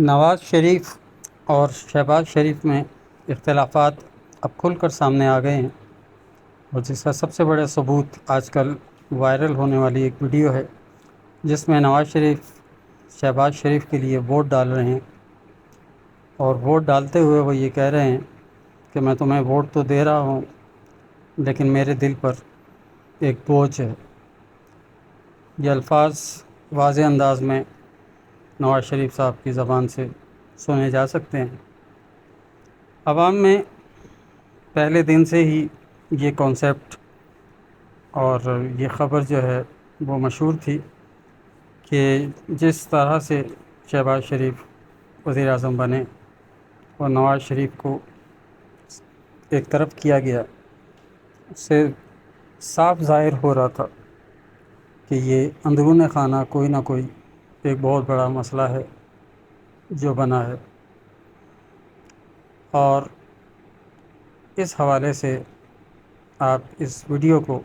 نواز شریف اور شہباز شریف میں اختلافات اب کھل کر سامنے آ گئے ہیں، اور جس کا سب سے بڑا ثبوت آج کل وائرل ہونے والی ایک ویڈیو ہے جس میں نواز شریف شہباز شریف کے لیے ووٹ ڈال رہے ہیں، اور ووٹ ڈالتے ہوئے وہ یہ کہہ رہے ہیں کہ میں تمہیں ووٹ تو دے رہا ہوں لیکن میرے دل پر ایک بوجھ ہے۔ یہ الفاظ واضح انداز میں نواز شریف صاحب کی زبان سے سنے جا سکتے ہیں۔ عوام میں پہلے دن سے ہی یہ کانسیپٹ اور یہ خبر جو ہے وہ مشہور تھی کہ جس طرح سے شہباز شریف وزیر اعظم بنے اور نواز شریف کو ایک طرف کیا گیا، اس سے صاف ظاہر ہو رہا تھا کہ یہ اندرون خانہ کوئی نہ کوئی ایک بہت بڑا مسئلہ ہے جو بنا ہے۔ اور اس حوالے سے آپ اس ویڈیو کو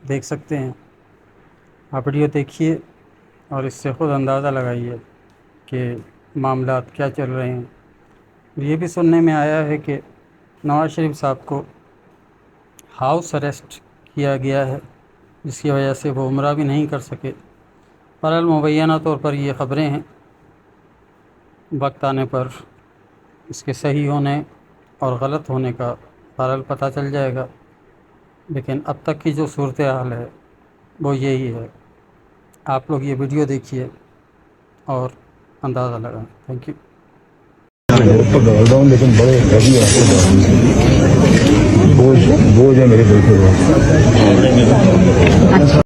دیکھ سکتے ہیں، آپ ویڈیو دیکھیے اور اس سے خود اندازہ لگائیے کہ معاملات کیا چل رہے ہیں۔ یہ بھی سننے میں آیا ہے کہ نواز شریف صاحب کو ہاؤس اریسٹ کیا گیا ہے، جس کی وجہ سے وہ عمرہ بھی نہیں کر سکے۔ بہرحال مبینہ طور پر یہ خبریں ہیں، وقت آنے پر اس کے صحیح ہونے اور غلط ہونے کا بہرحال پتہ چل جائے گا، لیکن اب تک کی جو صورتحال ہے وہ یہی ہے۔ آپ لوگ یہ ویڈیو دیکھیے اور اندازہ لگائیں۔ Thank you. تو ڈالتا ہوں لیکن بڑے ہیوی ہے، بوجھ ہے میرے دل پہ۔